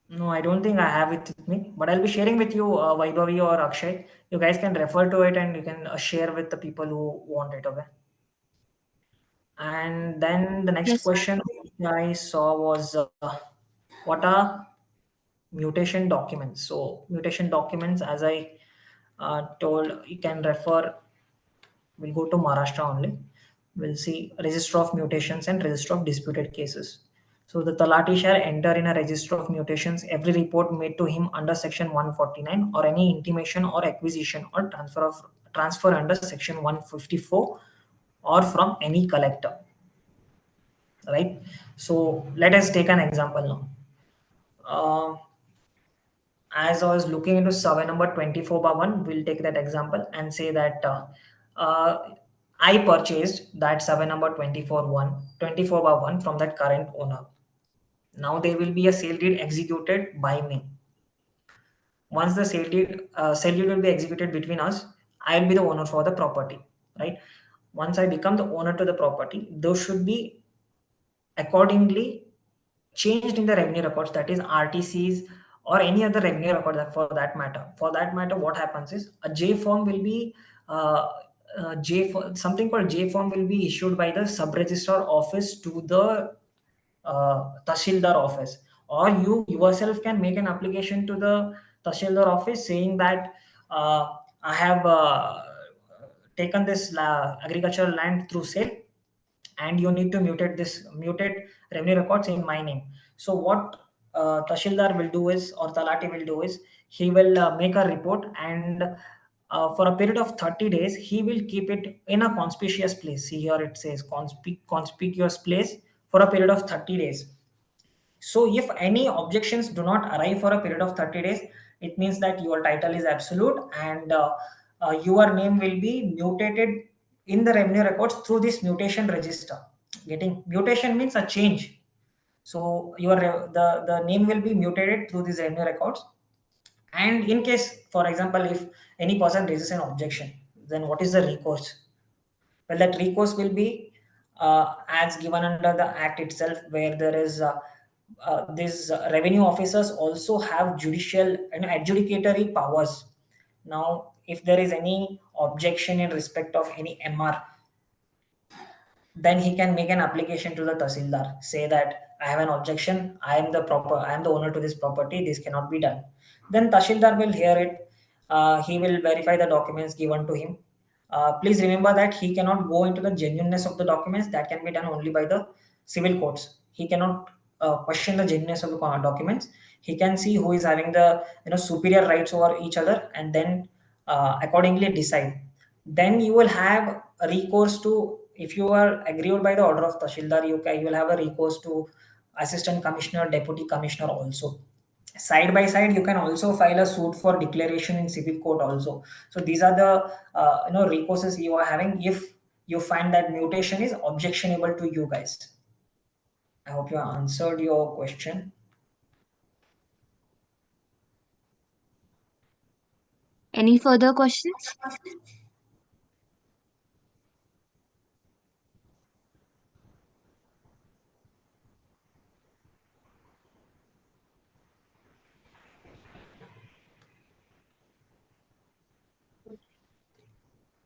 No, I don't think I have it with me, but I'll be sharing with you, Vaibhavi or Akshay. You guys can refer to it and you can share with the people who want it. Okay. And then the next Yes, sir. question I saw was what are mutation documents? So, mutation documents, as I told, you can refer. We'll go to Maharashtra only. We'll see register of mutations and register of disputed cases. So the Talati shall enter in a register of mutations every report made to him under section 149 or any intimation or acquisition or transfer under section 154 or from any collector. Right. So let us take an example now. As I was looking into survey number 24 by 1, we'll take that example and say that I purchased that survey number 24 by 1 from that current owner. Now there will be a sale deed executed by me. Once the sale deed will be executed between us, I'll be the owner for the property, right? Once I become the owner to the property, those should be accordingly changed in the revenue records, that is RTCs or any other revenue record for that matter. For that matter, what happens is a J form will be something called J form will be issued by the sub registrar office to the Tahsildar office, or you yourself can make an application to the Tahsildar office saying that I have taken this agricultural land through sale and you need to mutate revenue records in my name. So what Tahsildar will do is, or Talati will do is, he will make a report and for a period of 30 days, he will keep it in a conspicuous place. See here it says conspicuous place for a period of 30 days. So if any objections do not arrive for a period of 30 days, it means that your title is absolute and your name will be mutated in the revenue records through this mutation register. Getting mutation means a change. So the name will be mutated through these revenue records. And in case, for example, if any person raises an objection, then what is the recourse? Well, that recourse will be as given under the act itself, where there is these revenue officers also have judicial and adjudicatory powers. Now if there is any objection in respect of any MR, then he can make an application to the Tahsildar, say that I have an objection, I am the owner to this property, this cannot be done. Then Tahsildar will hear it, he will verify the documents given to him. Please remember that he cannot go into the genuineness of the documents, that can be done only by the civil courts. He cannot question the genuineness of the documents. He can see who is having the superior rights over each other and then accordingly decide. Then you will have a recourse to, if you are aggrieved by the order of Tahsildar, you will have a recourse to assistant commissioner, deputy commissioner also. Side by side, you can also file a suit for declaration in civil court also. So these are the recourses you are having if you find that mutation is objectionable to you guys. I hope you answered your question. Any further questions?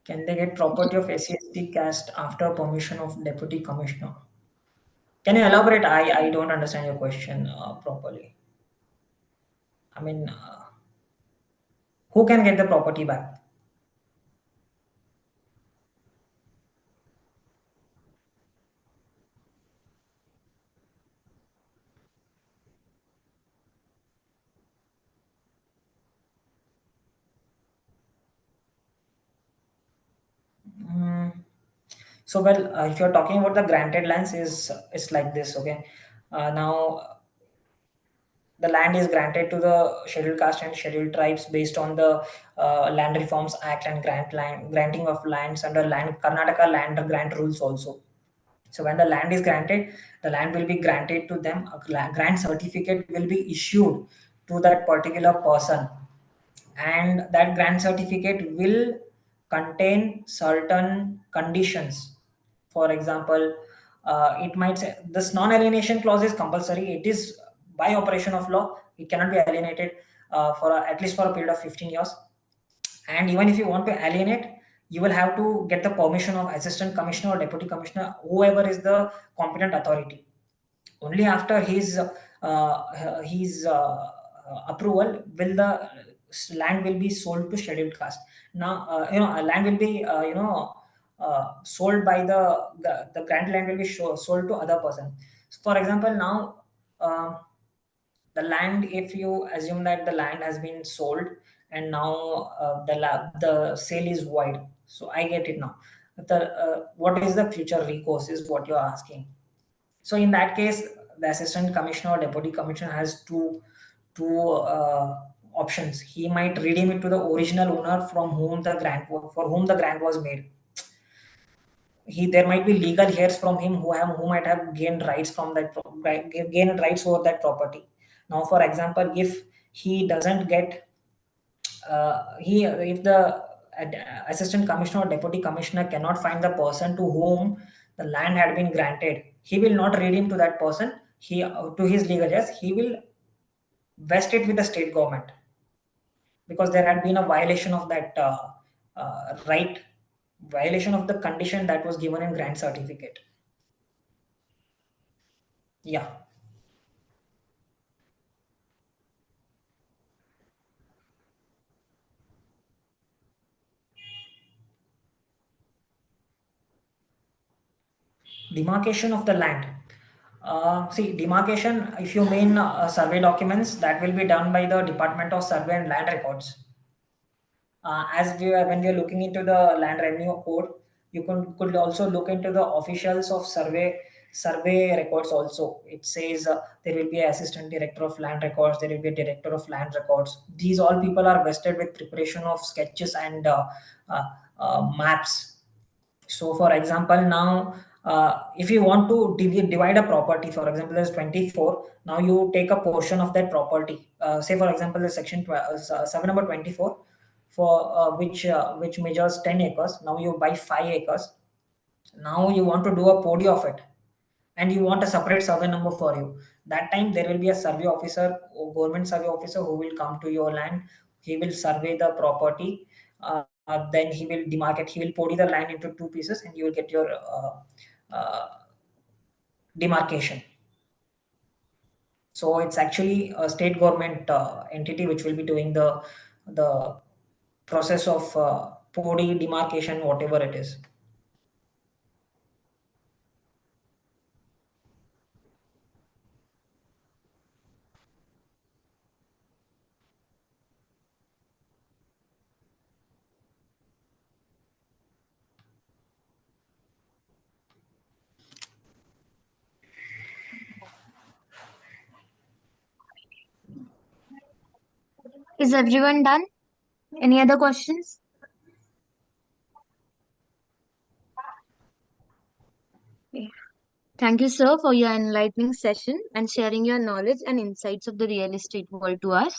Can they get property of SC/ST caste after permission of deputy commissioner? Can you elaborate? I don't understand your question properly. I mean, who can get the property back? Mm, so well, if you're talking about the granted lands, is it's like this. Okay, now the land is granted to the scheduled caste and scheduled tribes based on the Land Reforms Act and granting of lands under land Karnataka land grant rules also. So when the land is granted, the land will be granted to them. A grant certificate will be issued to that particular person, and that grant certificate will contain certain conditions. For example, it might say this non-alienation clause is compulsory. It is by operation of law. It cannot be alienated at least for a period of 15 years. And even if you want to alienate, you will have to get the permission of assistant commissioner or deputy commissioner, whoever is the competent authority. Only after his approval will the land will be sold to scheduled caste. Now land will be sold by the grant land will be sold to other person. So for example, now the land, if you assume that the land has been sold and now the sale is void, so I get it now. What is the future recourse is what you're asking. So in that case, the assistant commissioner or deputy commissioner has two options. He might redeem it to the original owner for whom the grant was made. There might be legal heirs from him who might have gained rights from gained rights over that property. Now, for example, if he doesn't get he if the assistant commissioner or deputy commissioner cannot find the person to whom the land had been granted, he will not redeem to that person. He To his legal heirs, he will vest it with the state government, because there had been a violation of that right, violation of the condition that was given in grant certificate. Yeah. Demarcation of the land. See, demarcation, if you mean survey documents, that will be done by the Department of Survey and Land Records. When we are looking into the land revenue code, you could also look into the officials of survey records also. It says there will be an assistant director of land records, there will be a director of land records. These all people are vested with preparation of sketches and uh, maps. So for example, now if you want to divide a property, for example there's 24, now you take a portion of that property, say for example the section 7 number 24, for which measures 10 acres. Now you buy 5 acres. Now you want to do a podi of it, and you want a separate survey number for you. That time there will be a survey officer or government survey officer who will come to your land. He will survey the property, then he will demarcate, he will podi the land into two pieces, and you will get your uh, demarcation. So it's actually a state government entity which will be doing the process of podi, demarcation, whatever it is. Is everyone done? Any other questions? Okay. Thank you, sir, for your enlightening session and sharing your knowledge and insights of the real estate world to us.